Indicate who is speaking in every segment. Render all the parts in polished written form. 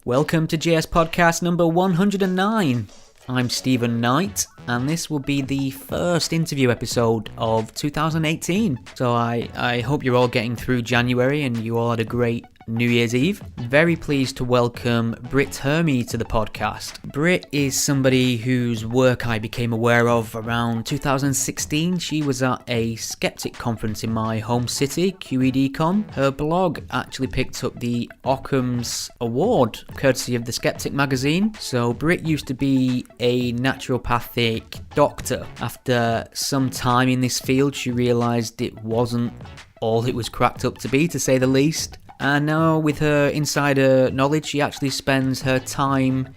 Speaker 1: Welcome to JS Podcast number 109. I'm Stephen Knight, and this will be the first interview episode of 2018. So I hope you're all getting through January and you all had a great New Year's Eve. Very pleased to welcome Britt Hermes to the podcast. Britt is somebody whose work I became aware of around 2016. She was at a skeptic conference in my home city, QEDCon. Her blog actually picked up the Occam's Award, courtesy of the Skeptic magazine. So Britt used to be a naturopathic doctor. After some time in this field, she realised it wasn't all it was cracked up to be, to say the least. And now with her insider knowledge, she actually spends her time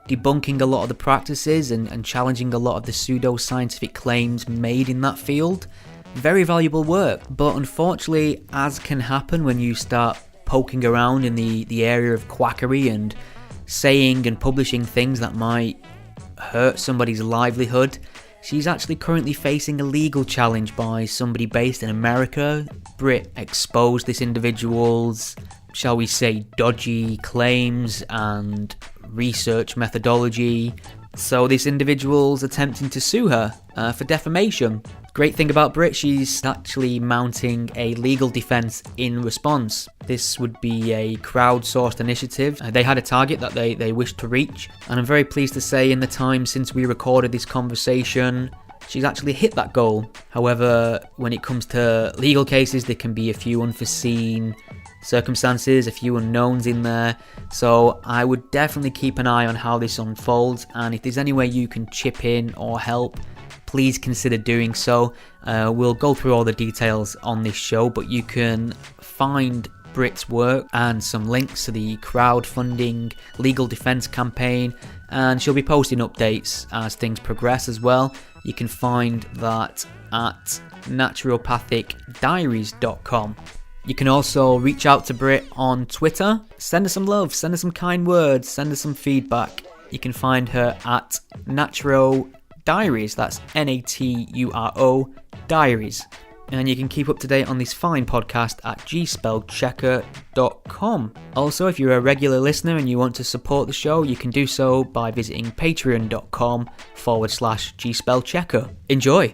Speaker 1: debunking a lot of the practices and challenging a lot of the pseudo-scientific claims made in that field. Very valuable work, but unfortunately, as can happen when you start poking around in the area of quackery and saying and publishing things that might hurt somebody's livelihood, she's actually currently facing a legal challenge by somebody based in America. Britt exposed this individual's, shall we say, dodgy claims and research methodology. So this individual's attempting to sue her for defamation. Great thing about Britt, she's actually mounting a legal defense in response. This would be a crowdsourced initiative. They had a target that they wished to reach, and I'm very pleased to say in the time since we recorded this conversation, she's actually hit that goal. However, when it comes to legal cases, there can be a few unforeseen circumstances, a few unknowns in there. So I would definitely keep an eye on how this unfolds, and if there's any way you can chip in or help, please consider doing so. We'll go through all the details on this show, but you can find Britt's work and some links to the crowdfunding legal defense campaign, and she'll be posting updates as things progress as well. You can find that at naturopathicdiaries.com. You can also reach out to Britt on Twitter. Send her some love, send her some kind words, send her some feedback. You can find her at Naturo Diaries, that's Naturo Diaries. And you can keep up to date on this fine podcast at gspellchecker.com. Also, if you're a regular listener and you want to support the show, you can do so by visiting patreon.com/gspellchecker. Enjoy!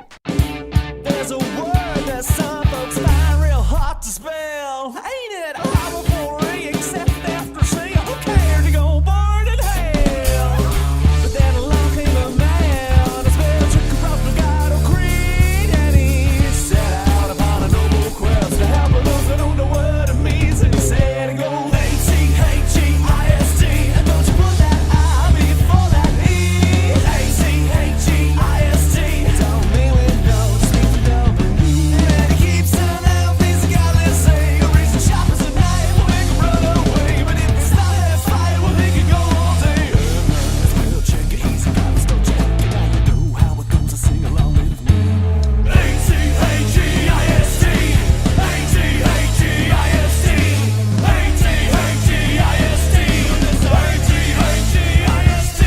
Speaker 2: There's a word that some folks find real hard to spell. Ain't it horrible, except after saying who cared to go burn in hell? But then along came a man, a spell checker from the God of Creed, and he set out upon a noble quest to help those that don't know what it means. And he said, it goes A-T-H-E-I-S-T, and don't you put that I before that E. A-T-H-E-I-S-T, don't mean we know, just mean we don't believe. And he keeps telling them things he got to say. A reason shoppers at night will make him run away, but if it's not that fight, well, he can go all day. Spell checker, easy, got to spell check. You gotta know how it goes, to sing along with me. A-T-H-E-I-S-T, A-T-H-E-I-S-T, A-T-H-E-I-S-T, A-T-H-E-I-S-T.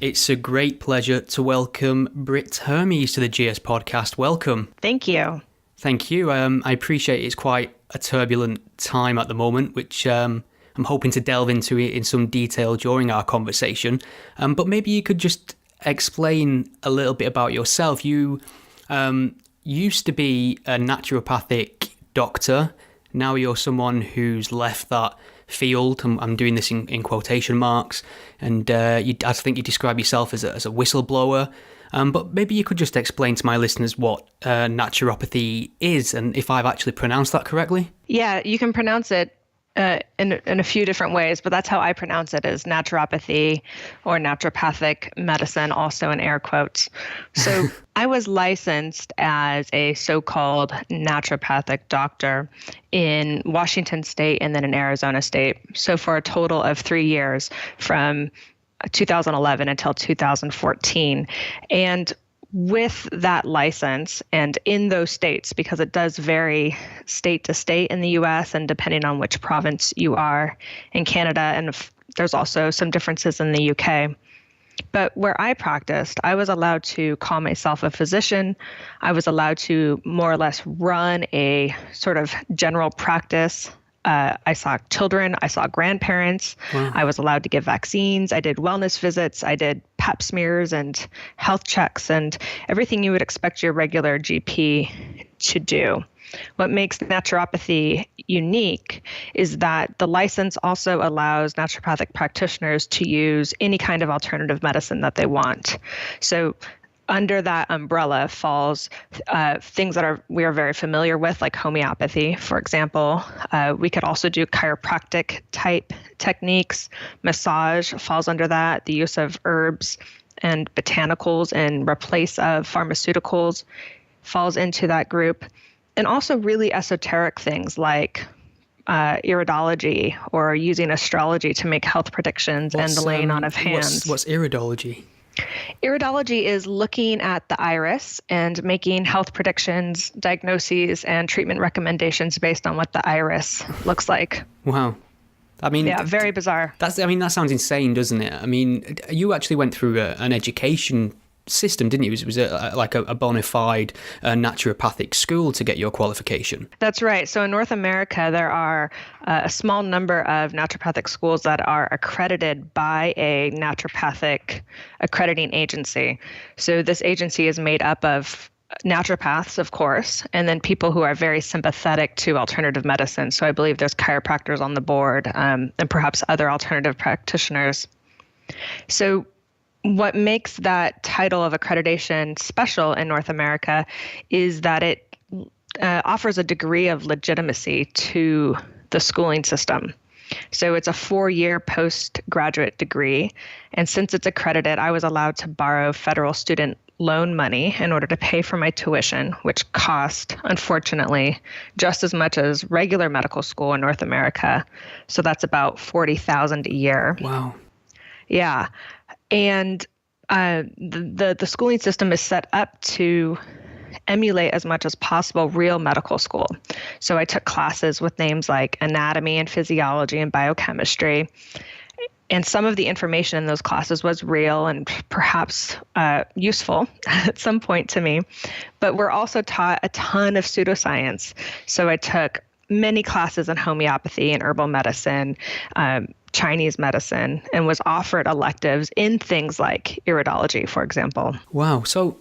Speaker 1: It's a great pleasure to welcome Britt Hermes to the GS podcast. Welcome.
Speaker 3: Thank you.
Speaker 1: Thank you. I appreciate it's quite a turbulent time at the moment, which I'm hoping to delve into it in some detail during our conversation. But maybe you could just explain a little bit about yourself. You used to be a naturopathic doctor. Now you're someone who's left that field. I'm doing this in quotation marks. And I think you describe yourself as a whistleblower. But maybe you could just explain to my listeners what naturopathy is and if I've actually pronounced that correctly.
Speaker 3: Yeah, you can pronounce it in a few different ways, but that's how I pronounce it, is naturopathy or naturopathic medicine, also in air quotes. So I was licensed as a so-called naturopathic doctor in Washington State and then in Arizona State. So for a total of 3 years, from 2011 until 2014. And with that license and in those states, because it does vary state to state in the US and depending on which province you are in Canada, and there's also some differences in the UK. But where I practiced, I was allowed to call myself a physician. I was allowed to more or less run a sort of general practice I saw children, I saw grandparents,
Speaker 1: Wow.
Speaker 3: I was allowed to give vaccines, I did wellness visits, I did pap smears and health checks and everything you would expect your regular GP to do. What makes naturopathy unique is that the license also allows naturopathic practitioners to use any kind of alternative medicine that they want. So under that umbrella falls things that we are very familiar with, like homeopathy, for example. We could also do chiropractic type techniques. Massage falls under that. The use of herbs and botanicals in replace of pharmaceuticals falls into that group. And also really esoteric things like iridology or using astrology to make health predictions and the laying on of hands.
Speaker 1: What's iridology?
Speaker 3: Iridology is looking at the iris and making health predictions, diagnoses, and treatment recommendations based on what the iris looks like.
Speaker 1: Wow. I mean,
Speaker 3: yeah, very bizarre.
Speaker 1: That sounds insane, doesn't it? I mean, you actually went through an education system, didn't you? It was like a bona fide naturopathic school to get your qualification.
Speaker 3: That's right. So in North America, there are a small number of naturopathic schools that are accredited by a naturopathic accrediting agency. So this agency is made up of naturopaths, of course, and then people who are very sympathetic to alternative medicine. So I believe there's chiropractors on the board and perhaps other alternative practitioners. So what makes that title of accreditation special in North America is that it offers a degree of legitimacy to the schooling system. So it's a 4-year postgraduate degree. And since it's accredited, I was allowed to borrow federal student loan money in order to pay for my tuition, which cost, unfortunately, just as much as regular medical school in North America. So that's about $40,000 a year.
Speaker 1: Wow.
Speaker 3: Yeah. And the schooling system is set up to emulate as much as possible real medical school. So I took classes with names like anatomy and physiology and biochemistry. And some of the information in those classes was real and perhaps useful at some point to me. But we're also taught a ton of pseudoscience. So I took many classes in homeopathy and herbal medicine, Chinese medicine, and was offered electives in things like iridology, for example.
Speaker 1: Wow. So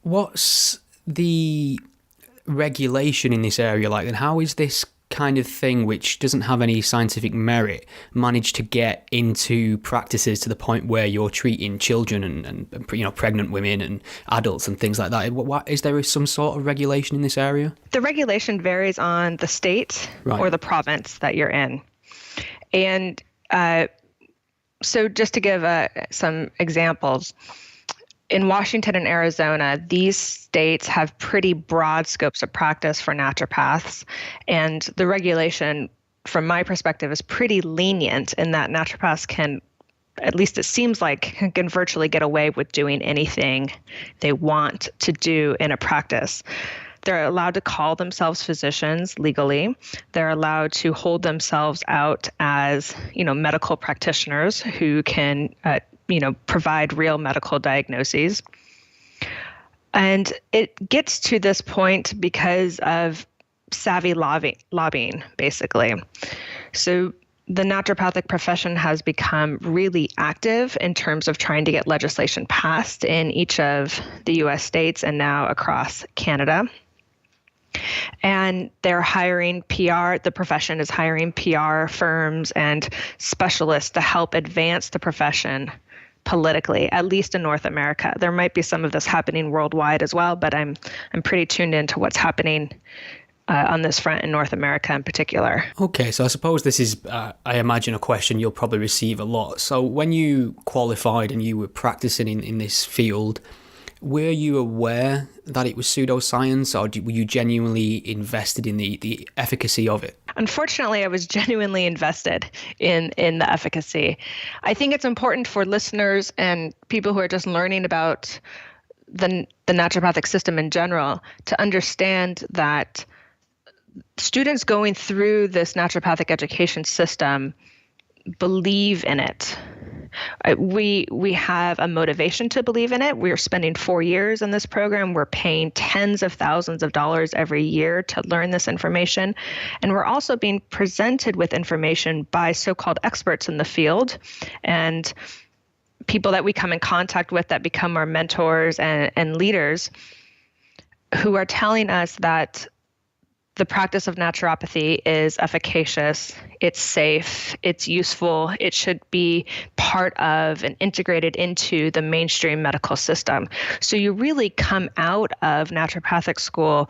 Speaker 1: what's the regulation in this area like? And how is this kind of thing, which doesn't have any scientific merit, managed to get into practices to the point where you're treating children and pregnant women and adults and things like that? Is there some sort of regulation in this area?
Speaker 3: The regulation varies on the state or the province that you're in. And so just to give some examples, in Washington and Arizona, these states have pretty broad scopes of practice for naturopaths. And the regulation, from my perspective, is pretty lenient in that naturopaths can, at least it seems like, can virtually get away with doing anything they want to do in a practice. They're allowed to call themselves physicians legally. They're allowed to hold themselves out as, medical practitioners who can, provide real medical diagnoses. And it gets to this point because of savvy lobbying, basically. So the naturopathic profession has become really active in terms of trying to get legislation passed in each of the U.S. states and now across Canada. And they're hiring PR, the profession is hiring PR firms and specialists to help advance the profession politically, at least in North America. There might be some of this happening worldwide as well, but I'm pretty tuned into what's happening on this front in North America in particular.
Speaker 1: Okay, so I suppose this is, I imagine, a question you'll probably receive a lot. So when you qualified and you were practicing in this field, were you aware that it was pseudoscience, or were you genuinely invested in the efficacy of it? Unfortunately,
Speaker 3: I was genuinely invested in the efficacy. I think it's important for listeners and people who are just learning about the naturopathic system in general to understand that students going through this naturopathic education system believe in it. We have a motivation to believe in it. We're spending 4 years in this program. We're paying tens of thousands of dollars every year to learn this information. And we're also being presented with information by so-called experts in the field and people that we come in contact with that become our mentors and leaders, who are telling us that the practice of naturopathy is efficacious, it's safe, it's useful, it should be part of and integrated into the mainstream medical system. So you really come out of naturopathic school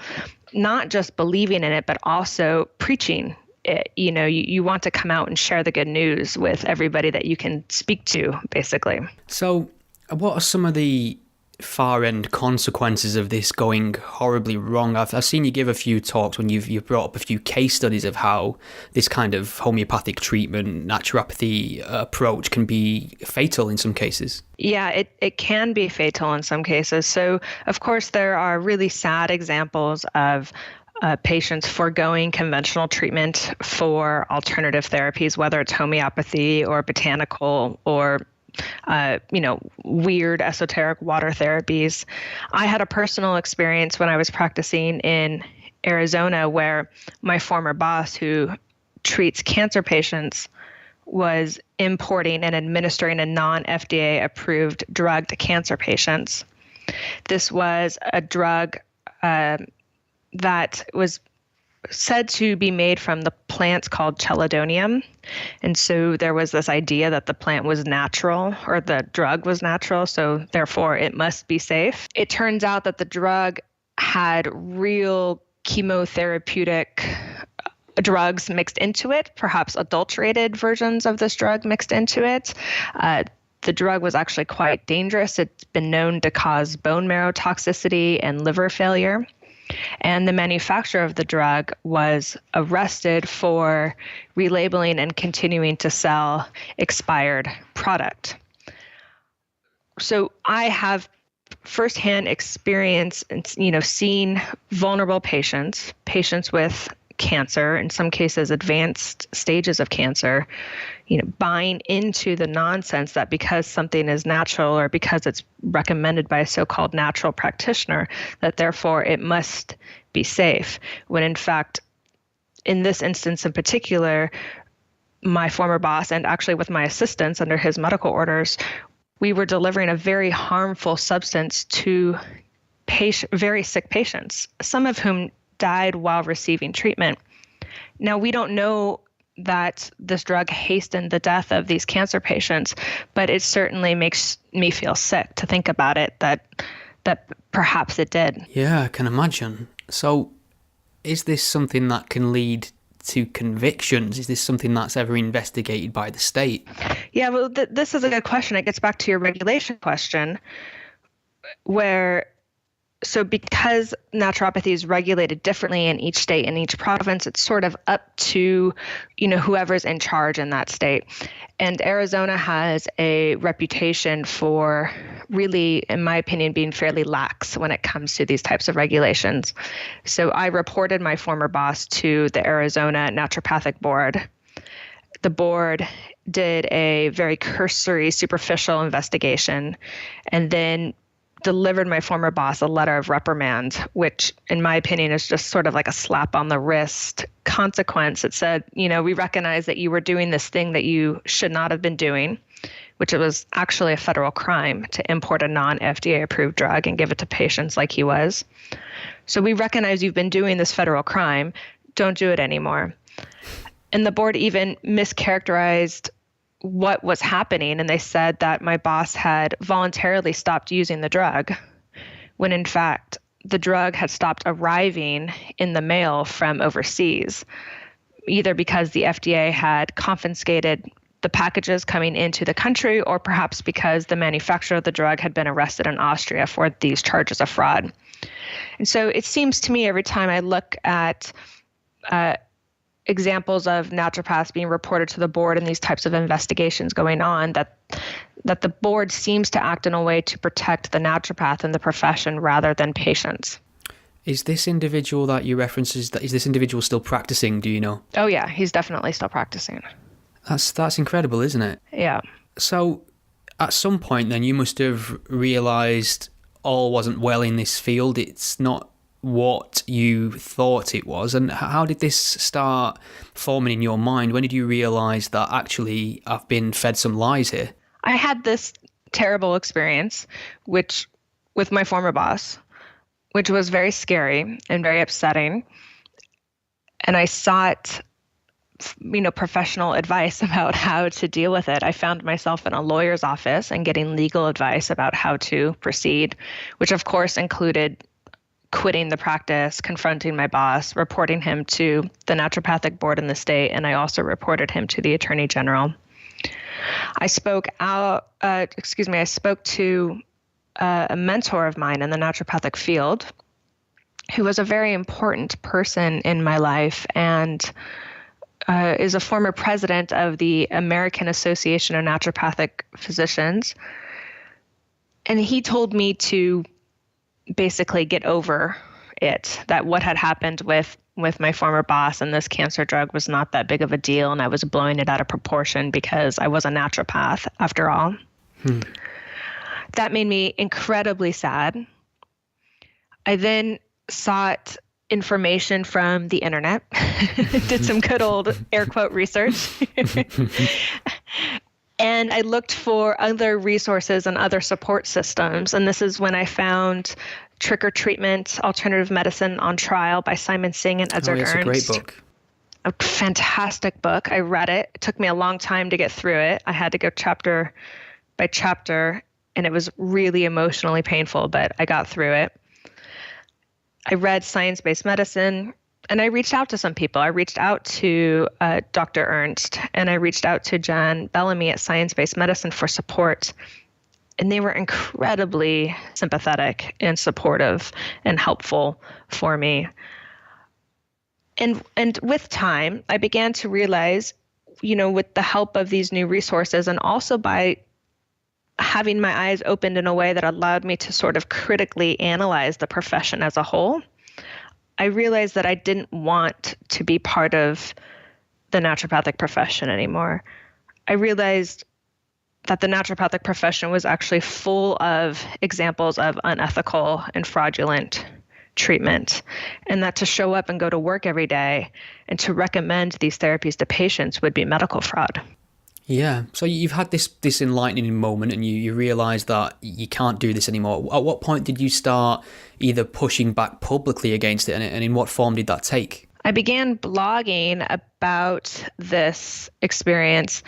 Speaker 3: not just believing in it, but also preaching it. You want to come out and share the good news with everybody that you can speak to, basically.
Speaker 1: So what are some of the far-end consequences of this going horribly wrong? I've seen you give a few talks when you've brought up a few case studies of how this kind of homeopathic treatment, naturopathy approach can be fatal in some cases.
Speaker 3: Yeah, it can be fatal in some cases. So, of course, there are really sad examples of patients foregoing conventional treatment for alternative therapies, whether it's homeopathy or botanical or weird esoteric water therapies. I had a personal experience when I was practicing in Arizona where my former boss, who treats cancer patients, was importing and administering a non-FDA approved drug to cancer patients. This was a drug that was said to be made from the plants called chelidonium. And so there was this idea that the plant was natural, or the drug was natural, so therefore it must be safe. It turns out that the drug had real chemotherapeutic drugs mixed into it, perhaps adulterated versions of this drug mixed into it. The drug was actually quite dangerous. It's been known to cause bone marrow toxicity and liver failure. And the manufacturer of the drug was arrested for relabeling and continuing to sell expired product. So I have firsthand experience, seeing vulnerable patients with cancer, in some cases advanced stages of cancer, buying into the nonsense that because something is natural or because it's recommended by a so-called natural practitioner, that therefore it must be safe. When in fact, in this instance in particular, my former boss, and actually with my assistants under his medical orders, we were delivering a very harmful substance to very sick patients, some of whom died while receiving treatment. Now, we don't know that this drug hastened the death of these cancer patients, but it certainly makes me feel sick to think about it, that perhaps it did.
Speaker 1: Yeah, I can imagine. So is this something that can lead to convictions? Is this something that's ever investigated by the state?
Speaker 3: Yeah, well, this is a good question. It gets back to your regulation question, so because naturopathy is regulated differently in each state and each province, it's sort of up to, whoever's in charge in that state. And Arizona has a reputation for really, in my opinion, being fairly lax when it comes to these types of regulations. So I reported my former boss to the Arizona Naturopathic Board. The board did a very cursory, superficial investigation, and then delivered my former boss a letter of reprimand, which in my opinion is just sort of like a slap on the wrist consequence. It said, we recognize that you were doing this thing that you should not have been doing, which it was actually a federal crime to import a non-FDA approved drug and give it to patients like he was. So we recognize you've been doing this federal crime. Don't do it anymore. And the board even mischaracterized what was happening, and they said that my boss had voluntarily stopped using the drug, when in fact the drug had stopped arriving in the mail from overseas, either because the FDA had confiscated the packages coming into the country, or perhaps because the manufacturer of the drug had been arrested in Austria for these charges of fraud. And so it seems to me every time I look at examples of naturopaths being reported to the board and these types of investigations going on, that the board seems to act in a way to protect the naturopath and the profession rather than patients.
Speaker 1: Is this individual that you reference, is this individual still practicing, do you know?
Speaker 3: Oh yeah, he's definitely still practicing.
Speaker 1: That's incredible, isn't it?
Speaker 3: Yeah.
Speaker 1: So at some point then you must have realised all wasn't well in this field. It's not what you thought it was. And how did this start forming in your mind? When did you realise that actually I've been fed some lies here?
Speaker 3: I had this terrible experience, with my former boss, which was very scary and very upsetting. And I sought, professional advice about how to deal with it. I found myself in a lawyer's office and getting legal advice about how to proceed, which of course included quitting the practice, confronting my boss, reporting him to the naturopathic board in the state, and I also reported him to the Attorney General. I spoke to a mentor of mine in the naturopathic field who was a very important person in my life and is a former president of the American Association of Naturopathic Physicians. And he told me to basically get over it, that what had happened with my former boss and this cancer drug was not that big of a deal, and I was blowing it out of proportion because I was a naturopath after all. That made me incredibly sad. I then sought information from the internet, did some good old air quote research. And I looked for other resources and other support systems. And this is when I found Trick or Treatment, Alternative Medicine on Trial by Simon Singh and Edzard Ernst.
Speaker 1: It's a great book.
Speaker 3: A fantastic book. I read it. It took me a long time to get through it. I had to go chapter by chapter, and it was really emotionally painful, but I got through it. I read Science-Based Medicine, and I reached out to some people. I reached out to Dr. Ernst, and I reached out to John Bellamy at Science-Based Medicine for support. And they were incredibly sympathetic and supportive and helpful for me. And with time, I began to realize, with the help of these new resources and also by having my eyes opened in a way that allowed me to sort of critically analyze the profession as a whole, I realized that I didn't want to be part of the naturopathic profession anymore. I realized that the naturopathic profession was actually full of examples of unethical and fraudulent treatment, and that to show up and go to work every day and to recommend these therapies to patients would be medical fraud.
Speaker 1: Yeah, so you've had this enlightening moment and you realise that you can't do this anymore. At what point did you start either pushing back publicly against it, and in what form did that take?
Speaker 3: I began blogging about this experience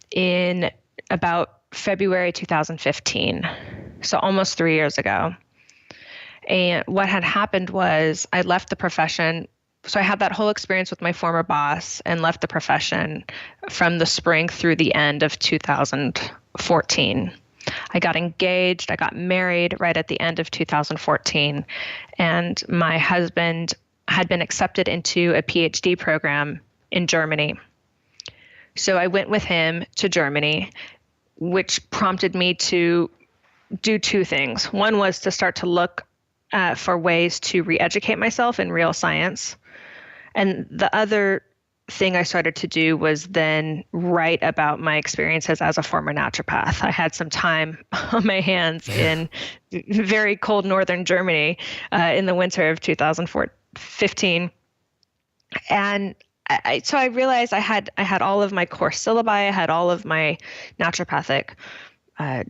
Speaker 3: in about February 2015, so almost 3 years ago. And what had happened was I left the profession. So I had that whole experience with my former boss and left the profession from the spring through the end of 2014. I got engaged. I got married right at the end of 2014. And my husband had been accepted into a PhD program in Germany. So I went with him to Germany, which prompted me to do two things. One was to start to look for ways to re-educate myself in real science. And the other thing I started to do was then write about my experiences as a former naturopath. I had some time on my hands in very cold northern Germany in the winter of 2015. And so I realized I had all of my course syllabi, I had all of my naturopathic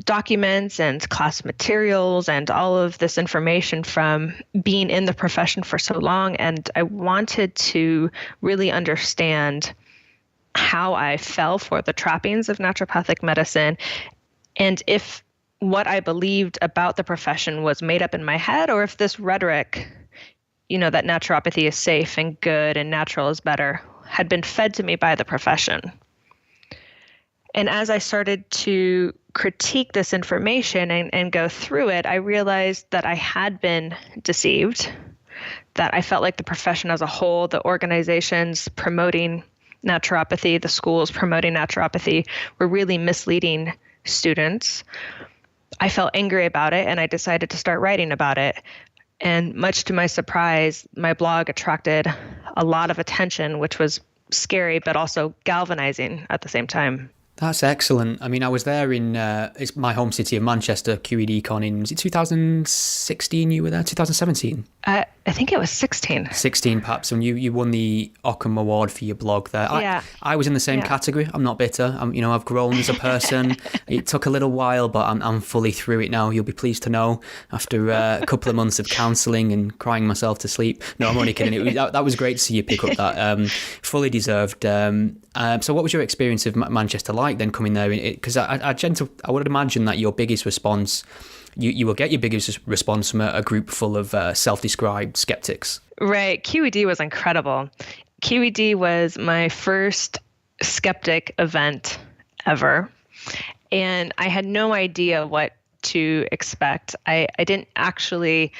Speaker 3: documents and class materials and all of this information from being in the profession for so long. And I wanted to really understand how I fell for the trappings of naturopathic medicine, and if what I believed about the profession was made up in my head, or if this rhetoric, that naturopathy is safe and good and natural is better, had been fed to me by the profession. And as I started to critique this information and go through it, I realized that I had been deceived, that I felt like the profession as a whole, the organizations promoting naturopathy, the schools promoting naturopathy, were really misleading students. I felt angry about it, and I decided to start writing about it. And much to my surprise, my blog attracted a lot of attention, which was scary, but also galvanizing at the same time.
Speaker 1: That's excellent. I mean, I was there in it's my home city of Manchester, QEDCon in, was it 2016 you were there? 2017?
Speaker 3: I think it was 16.
Speaker 1: 16 perhaps, and you won the Ockham Award for your blog there.
Speaker 3: Yeah.
Speaker 1: I was in the same category. I'm not bitter. I've grown as a person. It took a little while, but I'm fully through it now. You'll be pleased to know, after a couple of months of counselling and crying myself to sleep. No, I'm only kidding. That was great to see you pick up that. Fully deserved. So what was your experience of Manchester like then, coming there? Because I would imagine that your biggest response, you will get your biggest response from a group full of self-described skeptics.
Speaker 3: Right. QED was incredible. QED was my first skeptic event ever. And I had no idea what to expect. I didn't actually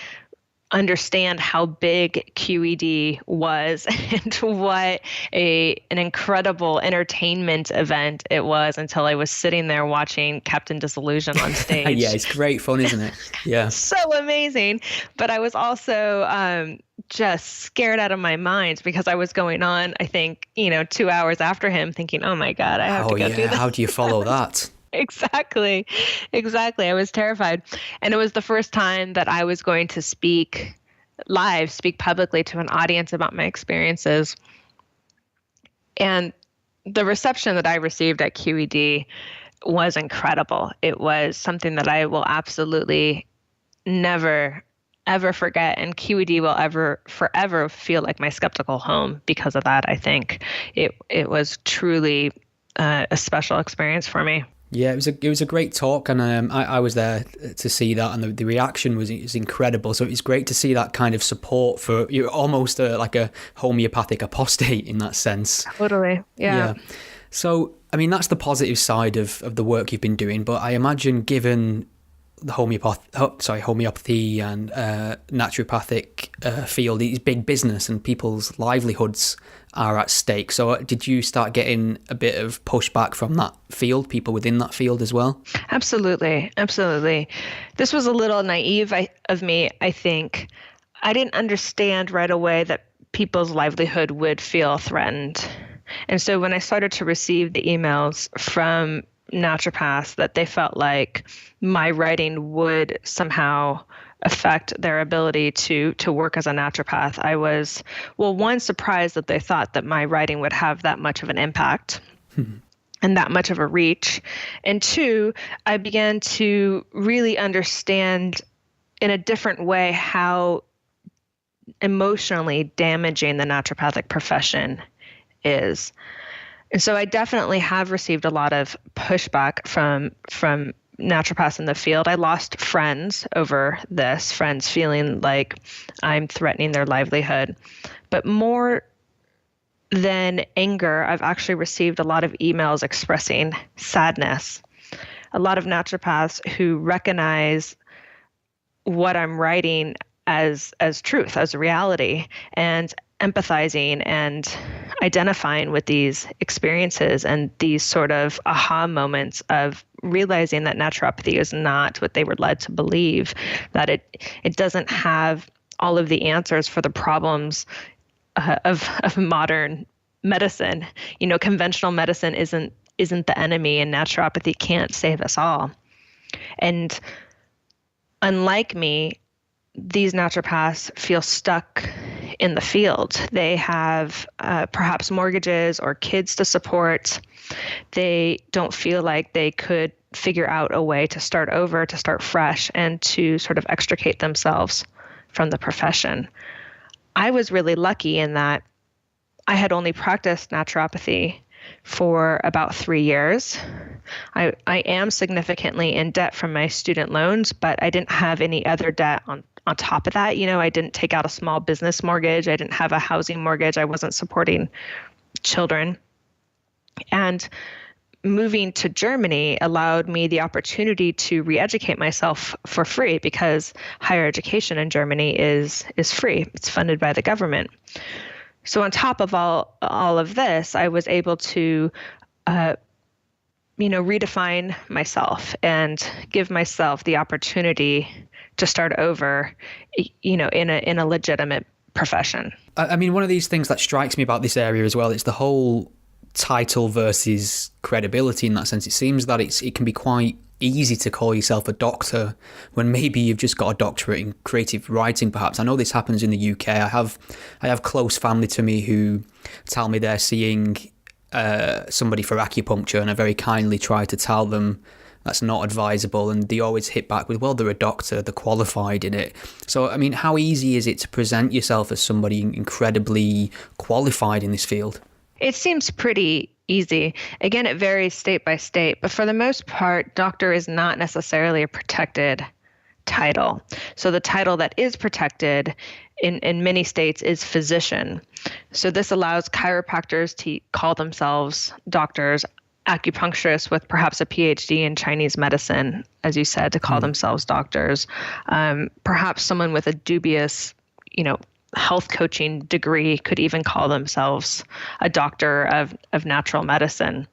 Speaker 3: understand how big QED was and what an incredible entertainment event it was until I was sitting there watching Captain Disillusion on stage.
Speaker 1: Yeah, it's great fun, isn't it? Yeah.
Speaker 3: So amazing. But I was also just scared out of my mind because I was going on, I think, 2 hours after him thinking, oh my God, I have to go do this.
Speaker 1: How do you follow that?
Speaker 3: Exactly. I was terrified. And it was the first time that I was going to speak publicly to an audience about my experiences. And the reception that I received at QED was incredible. It was something that I will absolutely never, ever forget. And QED will forever feel like my skeptical home because of that. I think it was truly a special experience for me.
Speaker 1: Yeah, it was a great talk, and I was there to see that, and the reaction was incredible. So it's great to see that kind of support for you're almost like a homeopathic apostate in that sense.
Speaker 3: Totally, yeah.
Speaker 1: So I mean, that's the positive side of the work you've been doing. But I imagine, given the homeopathy and naturopathic field is big business, and people's livelihoods are at stake. So did you start getting a bit of pushback from that field, people within that field as well?
Speaker 3: Absolutely. This was a little naive of me, I think. I didn't understand right away that people's livelihood would feel threatened. And so when I started to receive the emails from naturopaths that they felt like my writing would somehow affect their ability to work as a naturopath, I was, one, surprised that they thought that my writing would have that much of an impact and that much of a reach. And two, I began to really understand in a different way how emotionally damaging the naturopathic profession is. And so I definitely have received a lot of pushback from naturopaths in the field. I lost friends over this, friends feeling like I'm threatening their livelihood. But more than anger, I've actually received a lot of emails expressing sadness. A lot of naturopaths who recognize what I'm writing as truth, as reality, and empathizing and identifying with these experiences and these sort of aha moments of realizing that naturopathy is not what they were led to believe, that it doesn't have all of the answers for the problems of modern medicine. Conventional medicine isn't the enemy, and naturopathy can't save us all. And unlike me, these naturopaths feel stuck in the field. They have perhaps mortgages or kids to support. They don't feel like they could figure out a way to start over, to start fresh, and to sort of extricate themselves from the profession. I was really lucky in that I had only practiced naturopathy for about 3 years. I am significantly in debt from my student loans, but I didn't have any other debt on top of that. I didn't take out a small business mortgage. I didn't have a housing mortgage. I wasn't supporting children. And moving to Germany allowed me the opportunity to re-educate myself for free, because higher education in Germany is free. It's funded by the government. So on top of all of this, I was able to redefine myself and give myself the opportunity to start over, in a legitimate profession.
Speaker 1: I mean, one of these things that strikes me about this area as well is the whole title versus credibility in that sense. It seems that it can be quite easy to call yourself a doctor when maybe you've just got a doctorate in creative writing, perhaps. I know this happens in the UK. I have close family to me who tell me they're seeing somebody for acupuncture, and I very kindly try to tell them that's not advisable, and they always hit back with, well, they're a doctor, they're qualified in it. So, I mean, how easy is it to present yourself as somebody incredibly qualified in this field?
Speaker 3: It seems pretty easy. Again, it varies state by state, but for the most part, doctor is not necessarily a protected title. So the title that is protected in many states is physician. So this allows chiropractors to call themselves doctors, acupuncturists with perhaps a PhD in Chinese medicine, as you said, to call themselves doctors. Perhaps someone with a dubious, health coaching degree could even call themselves a doctor of natural medicine.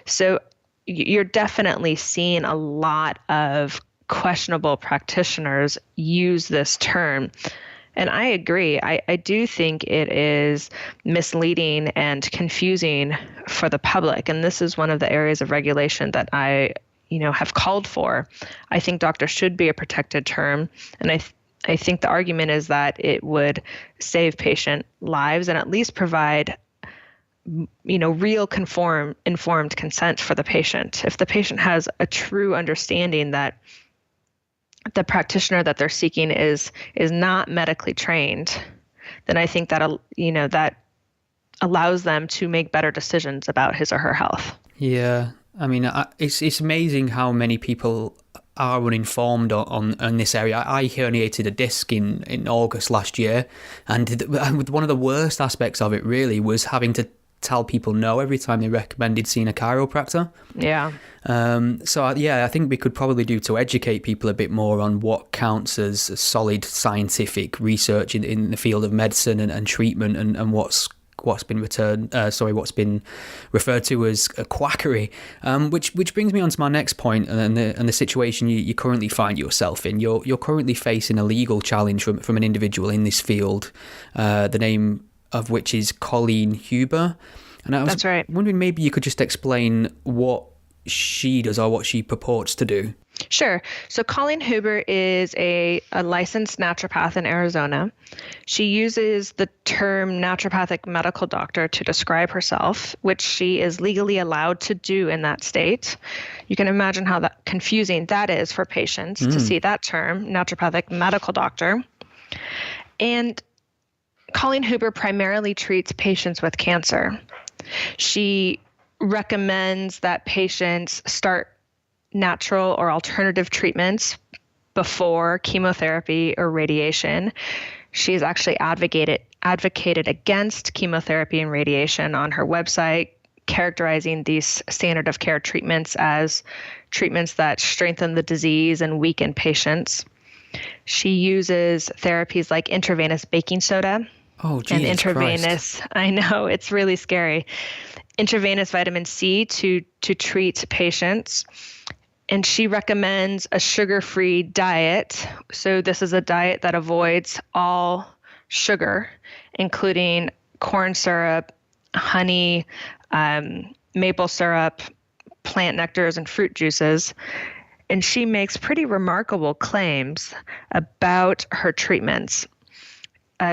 Speaker 3: So you're definitely seeing a lot of questionable practitioners use this term. And I agree. I do think it is misleading and confusing for the public. And this is one of the areas of regulation that I have called for. I think doctor should be a protected term. And I think the argument is that it would save patient lives and at least provide, real informed consent for the patient. If the patient has a true understanding that the practitioner that they're seeking is not medically trained, then I think that, that allows them to make better decisions about his or her health.
Speaker 1: Yeah. I mean, it's amazing how many people are uninformed on this area. I herniated a disc in August last year, and one of the worst aspects of it really was having to tell people no every time they recommended seeing a chiropractor.
Speaker 3: Yeah.
Speaker 1: I think we could probably do to educate people a bit more on what counts as solid scientific research in the field of medicine and treatment, and what's been referred to as a quackery, which brings me on to my next point, and the situation you currently find yourself in. You're currently facing a legal challenge from an individual in this field, the name of which is Colleen Huber. And I was
Speaker 3: That's right.
Speaker 1: wondering, maybe you could just explain what she does or what she purports to do.
Speaker 3: Sure. So Colleen Huber is a licensed naturopath in Arizona. She uses the term naturopathic medical doctor to describe herself, which she is legally allowed to do in that state. You can imagine how confusing that is for patients to see that term, naturopathic medical doctor. And Colleen Huber primarily treats patients with cancer. She recommends that patients start natural or alternative treatments before chemotherapy or radiation. She's actually advocated against chemotherapy and radiation on her website, characterizing these standard of care treatments as treatments that strengthen the disease and weaken patients. She uses therapies like intravenous baking soda.
Speaker 1: Oh, Jesus
Speaker 3: and intravenous,
Speaker 1: Christ.
Speaker 3: I know, it's really scary. Intravenous vitamin C to treat patients. And she recommends a sugar-free diet. So this is a diet that avoids all sugar, including corn syrup, honey, maple syrup, plant nectars, and fruit juices. And she makes pretty remarkable claims about her treatments.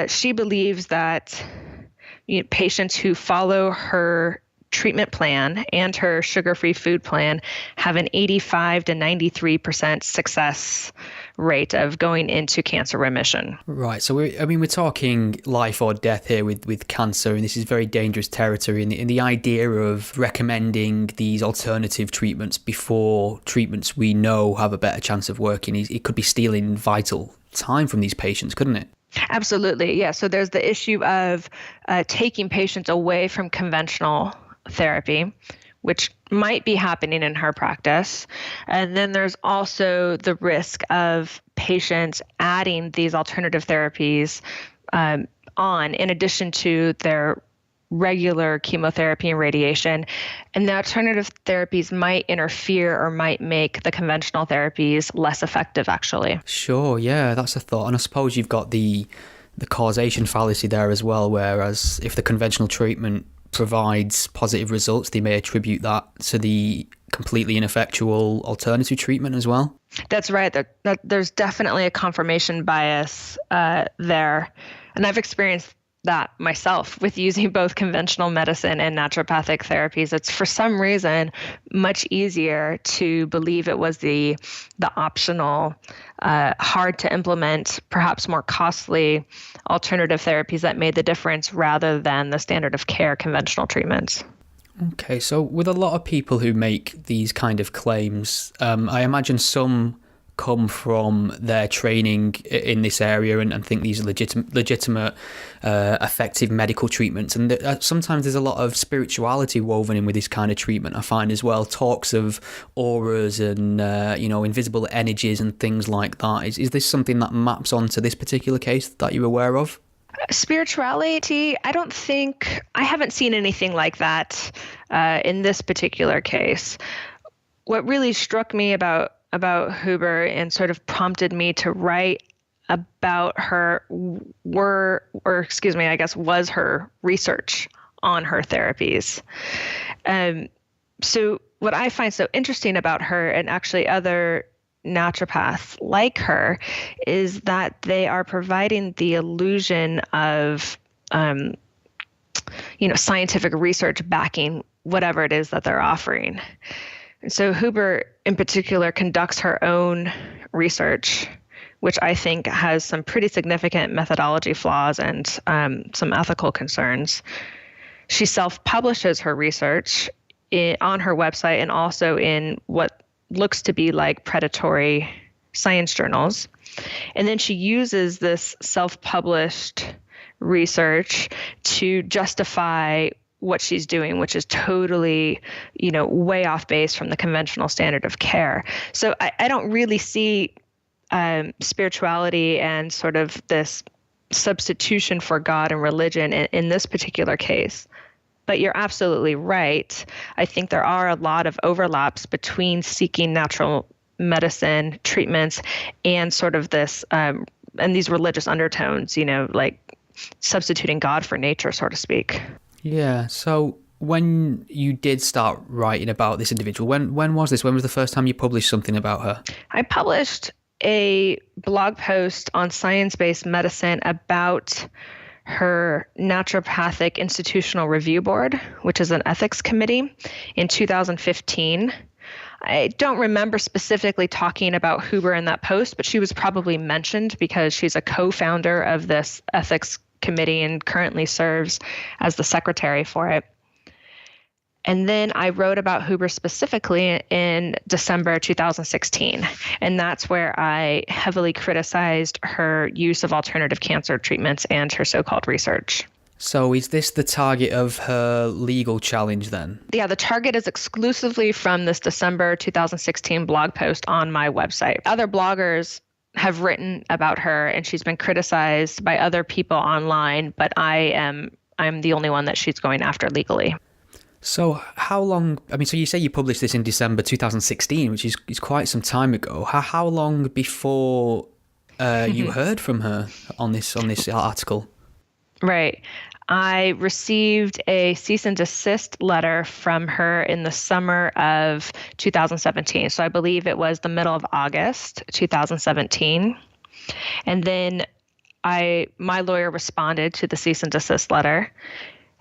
Speaker 3: She believes that patients who follow her treatment plan and her sugar-free food plan have an 85 to 93% success rate of going into cancer remission.
Speaker 1: Right. So we're talking life or death here with cancer, and this is very dangerous territory. And the idea of recommending these alternative treatments before treatments we know have a better chance of working, it could be stealing vital time from these patients, couldn't it?
Speaker 3: Absolutely. Yeah. So there's the issue of taking patients away from conventional therapy, which might be happening in her practice. And then there's also the risk of patients adding these alternative therapies on in addition to their regular chemotherapy and radiation. And the alternative therapies might interfere or might make the conventional therapies less effective, actually.
Speaker 1: Sure, yeah, that's a thought. And I suppose you've got the causation fallacy there as well, whereas if the conventional treatment provides positive results, they may attribute that to the completely ineffectual alternative treatment as well.
Speaker 3: That's right. There's definitely a confirmation bias there. And I've experienced that myself with using both conventional medicine and naturopathic therapies. It's for some reason much easier to believe it was the optional, hard to implement, perhaps more costly alternative therapies that made the difference rather than the standard of care conventional treatments.
Speaker 1: Okay, so with a lot of people who make these kind of claims, I imagine some come from their training in this area and think these are legitimate, effective medical treatments. And sometimes there's a lot of spirituality woven in with this kind of treatment, I find as well. Talks of auras and, invisible energies and things like that. Is this something that maps onto this particular case that you're aware of?
Speaker 3: Spirituality, I haven't seen anything like that in this particular case. What really struck me about Huber and sort of prompted me to write about her was her research on her therapies. So what I find so interesting about her, and actually other naturopaths like her, is that they are providing the illusion of scientific research backing whatever it is that they're offering. And so Huber in particular conducts her own research, which I think has some pretty significant methodology flaws and some ethical concerns. She self-publishes her research on her website and also in what looks to be like predatory science journals. And then she uses this self-published research to justify what she's doing, which is totally, way off base from the conventional standard of care. So I don't really see spirituality and sort of this substitution for God and religion in this particular case. But you're absolutely right. I think there are a lot of overlaps between seeking natural medicine treatments and sort of this, and these religious undertones, like substituting God for nature, so to speak.
Speaker 1: Yeah, so when you did start writing about this individual, when was this? When was the first time you published something about her?
Speaker 3: I published a blog post on science-based medicine about her Naturopathic Institutional Review Board, which is an ethics committee, in 2015. I don't remember specifically talking about Huber in that post, but she was probably mentioned because she's a co-founder of this ethics committee and currently serves as the secretary for it. And then I wrote about Huber specifically in December 2016. And that's where I heavily criticized her use of alternative cancer treatments and her so-called research.
Speaker 1: So is this the target of her legal challenge then?
Speaker 3: Yeah, the target is exclusively from this December 2016 blog post on my website. Other bloggers have written about her and she's been criticized by other people online, but I'm the only one that she's going after legally.
Speaker 1: So how long, so you say you published this in December 2016, which is quite some time ago. How long before you heard from her on this article?
Speaker 3: Right. I received a cease and desist letter from her in the summer of 2017. So I believe it was the middle of August 2017. And then my lawyer responded to the cease and desist letter.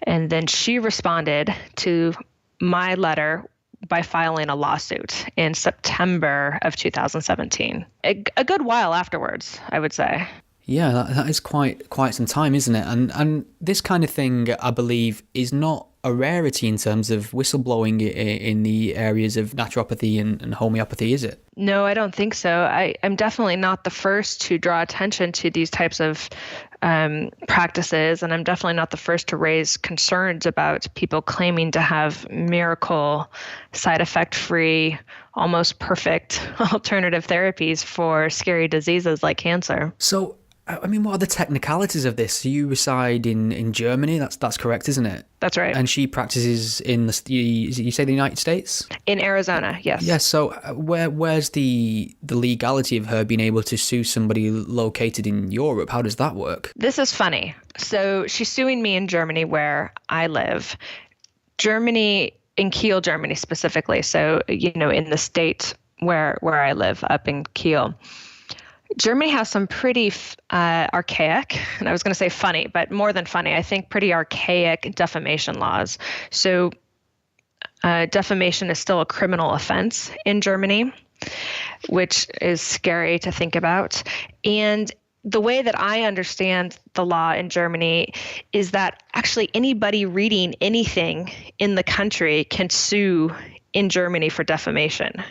Speaker 3: And then she responded to my letter by filing a lawsuit in September of 2017. A good while afterwards, I would say.
Speaker 1: Yeah, that is quite some time, isn't it? And this kind of thing, I believe, is not a rarity in terms of whistleblowing in the areas of naturopathy and homeopathy, is it?
Speaker 3: No, I don't think so. I'm definitely not the first to draw attention to these types of practices, and I'm definitely not the first to raise concerns about people claiming to have miracle, side effect-free, almost perfect alternative therapies for scary diseases like cancer.
Speaker 1: So, what are the technicalities of this? You reside in Germany, that's correct, isn't it?
Speaker 3: That's right.
Speaker 1: And she practices in you say the United States?
Speaker 3: In Arizona, yes.
Speaker 1: Yes, so where's the legality of her being able to sue somebody located in Europe? How does that work?
Speaker 3: This is funny. So she's suing me in Germany where I live. Germany, in Kiel, Germany specifically, so, in the state where I live up in Kiel, Germany has some pretty archaic, and I was going to say funny, but more than funny, I think pretty archaic defamation laws. So defamation is still a criminal offense in Germany, which is scary to think about. And the way that I understand the law in Germany is that actually anybody reading anything in the country can sue in Germany for defamation,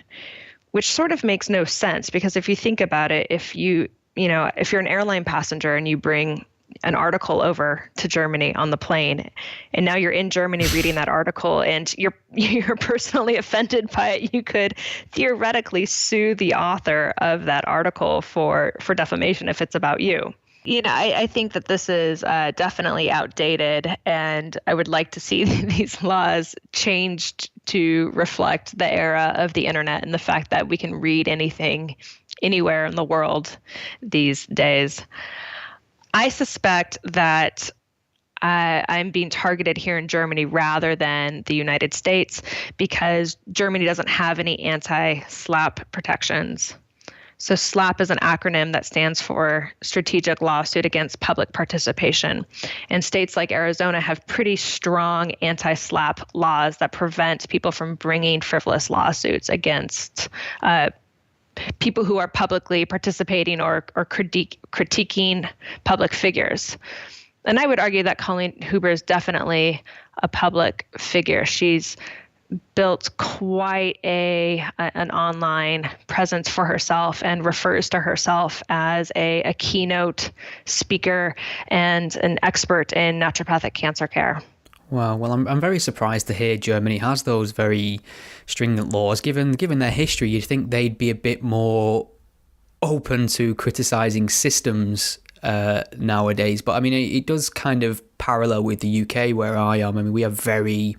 Speaker 3: which sort of makes no sense, because if you think about it, if you're an airline passenger and you bring an article over to Germany on the plane, and now you're in Germany reading that article and you're personally offended by it, you could theoretically sue the author of that article for defamation if it's about you. I think that this is definitely outdated, and I would like to see these laws changed to reflect the era of the internet and the fact that we can read anything anywhere in the world these days. I suspect that I'm being targeted here in Germany rather than the United States because Germany doesn't have any anti-SLAPP protections. So SLAPP is an acronym that stands for Strategic Lawsuit Against Public Participation. And states like Arizona have pretty strong anti-SLAPP laws that prevent people from bringing frivolous lawsuits against people who are publicly participating or critiquing public figures. And I would argue that Colleen Huber is definitely a public figure. She's built quite an online presence for herself and refers to herself as a keynote speaker and an expert in naturopathic cancer care.
Speaker 1: Wow. Well, I'm very surprised to hear Germany has those very stringent laws. Given their history, you'd think they'd be a bit more open to criticizing systems nowadays. But I mean, it does kind of parallel with the UK where I am. I mean, we have very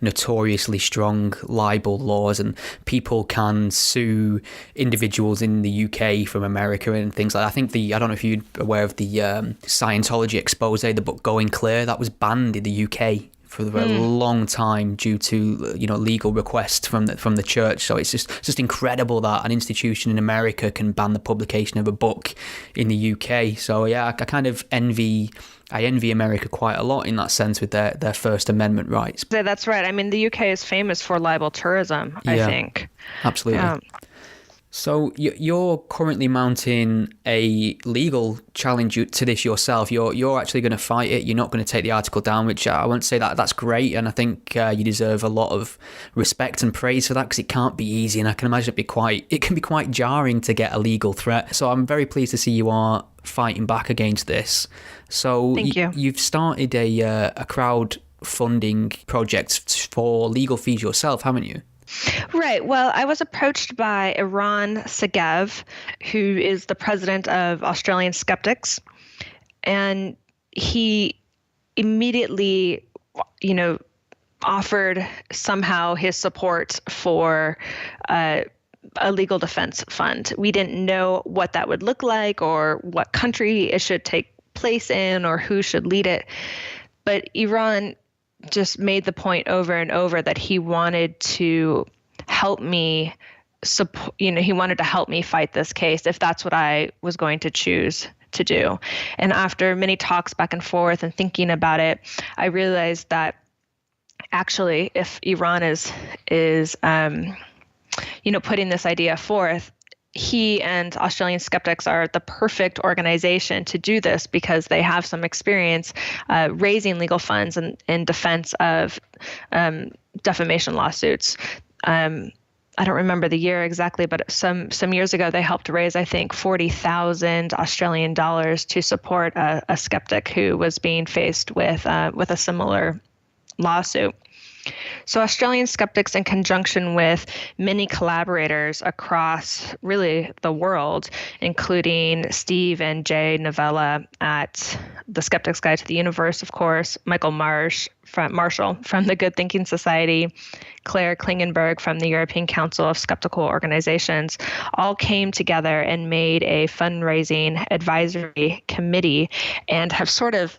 Speaker 1: notoriously strong libel laws, and people can sue individuals in the UK from America and things like that. I think I don't know if you're aware of the Scientology expose, the book Going Clear, that was banned in the UK for a long time due to legal requests from the church. So it's just incredible that an institution in America can ban the publication of a book in the UK. So yeah, I kind of envy America quite a lot in that sense with their First Amendment rights.
Speaker 3: Yeah, that's right. I mean, the UK is famous for libel tourism, I think.
Speaker 1: Absolutely. So you're currently mounting a legal challenge to this yourself. You're actually going to fight it. You're not going to take the article down, which I won't say that's great. And I think you deserve a lot of respect and praise for that, because it can't be easy. And I can imagine it can be quite jarring to get a legal threat. So I'm very pleased to see you are fighting back against this. So
Speaker 3: Thank you.
Speaker 1: You've started a crowdfunding project for legal fees yourself, haven't you?
Speaker 3: Right. Well, I was approached by Eran Segev, who is the president of Australian Skeptics, and he immediately, offered somehow his support for a legal defense fund. We didn't know what that would look like or what country it should take place in or who should lead it. But Iran just made the point over and over that he wanted to help me support, he wanted to help me fight this case if that's what I was going to choose to do. And after many talks back and forth and thinking about it, I realized that actually if Iran is putting this idea forth, he and Australian Skeptics are the perfect organization to do this because they have some experience raising legal funds in defense of defamation lawsuits. I don't remember the year exactly, but some years ago they helped raise, I think, 40,000 Australian dollars to support a skeptic who was being faced with a similar lawsuit. So Australian Skeptics, in conjunction with many collaborators across really the world, including Steve and Jay Novella at The Skeptic's Guide to the Universe, of course, Michael Marshall from the Good Thinking Society, Claire Klingenberg from the European Council of Skeptical Organizations, all came together and made a fundraising advisory committee and have sort of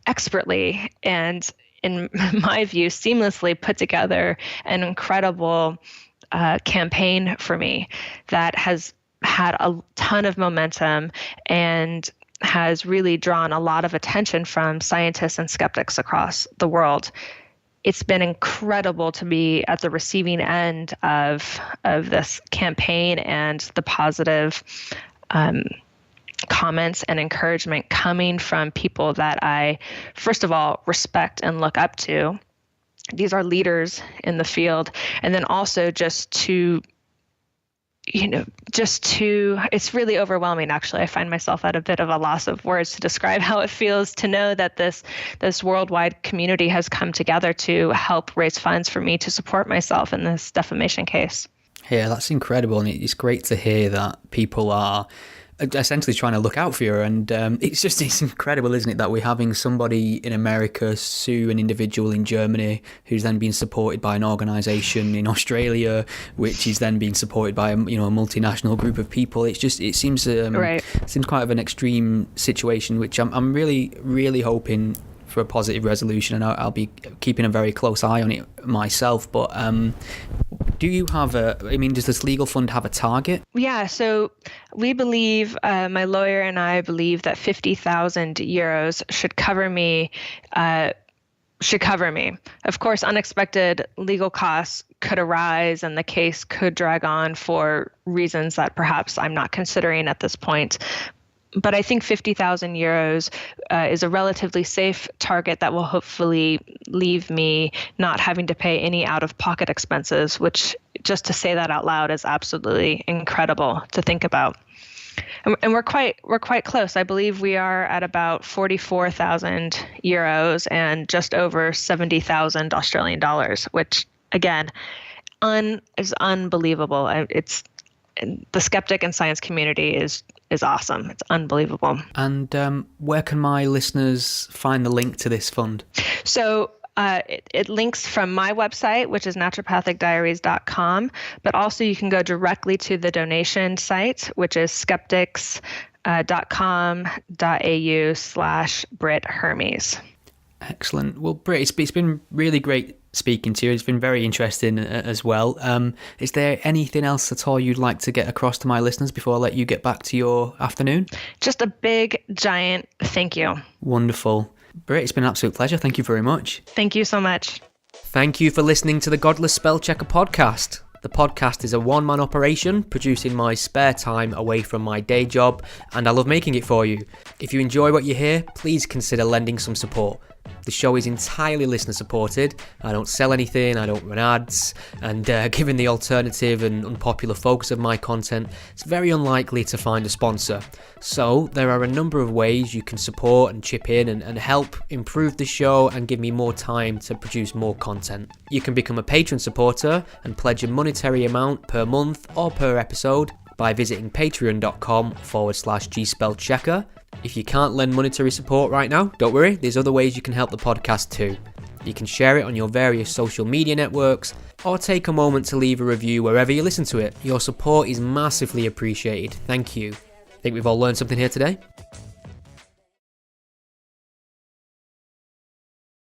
Speaker 3: expertly and in my view, seamlessly put together an incredible campaign for me that has had a ton of momentum and has really drawn a lot of attention from scientists and skeptics across the world. It's been incredible to be at the receiving end of this campaign and the positive comments and encouragement coming from people that I, first of all, respect and look up to. These are leaders in the field. And then also just to, it's really overwhelming, actually. I find myself at a bit of a loss of words to describe how it feels to know that this worldwide community has come together to help raise funds for me to support myself in this defamation case.
Speaker 1: Yeah, that's incredible. And it's great to hear that people are essentially trying to look out for you, and it's incredible, isn't it, that we're having somebody in America sue an individual in Germany who's then being supported by an organisation in Australia, which is then being supported by a multinational group of people. It seems quite of an extreme situation, which I'm really hoping for a positive resolution, and I'll be keeping a very close eye on it myself. But do you have does this legal fund have a target?
Speaker 3: Yeah, so we believe, my lawyer and I believe that 50,000 euros should cover me. Of course, unexpected legal costs could arise and the case could drag on for reasons that perhaps I'm not considering at this point. But I think 50,000 euros is a relatively safe target that will hopefully leave me not having to pay any out-of-pocket expenses, which, just to say that out loud, is absolutely incredible to think about. And we're quite close. I believe we are at about 44,000 euros and just over 70,000 Australian dollars, which, again, is unbelievable. The skeptic and science community is awesome. It's unbelievable.
Speaker 1: And where can my listeners find the link to this fund?
Speaker 3: So it links from my website, which is naturopathicdiaries.com, but also you can go directly to the donation site, which is skeptics.com.au/Brit Hermes.
Speaker 1: Excellent. Well, Britt, it's been really great speaking to you. It's been very interesting as well. Is there anything else at all you'd like to get across to my listeners before I let you get back to your afternoon?
Speaker 3: Just a big, giant thank you.
Speaker 1: Wonderful. Britt, it's been an absolute pleasure. Thank you very much.
Speaker 3: Thank you so much.
Speaker 1: Thank you for listening to the Godless Spellchecker podcast. The podcast is a one-man operation, produced in my spare time away from my day job, and I love making it for you. If you enjoy what you hear, please consider lending some support. The show is entirely listener supported. I don't sell anything, I don't run ads, and given the alternative and unpopular focus of my content, it's very unlikely to find a sponsor. So there are a number of ways you can support and chip in and help improve the show and give me more time to produce more content. You can become a patron supporter and pledge a monetary amount per month or per episode by visiting patreon.com/gspellchecker. If you can't lend monetary support right now, don't worry, there's other ways you can help the podcast too. You can share it on your various social media networks, or take a moment to leave a review wherever you listen to it. Your support is massively appreciated. Thank you. Think we've all learned something here today?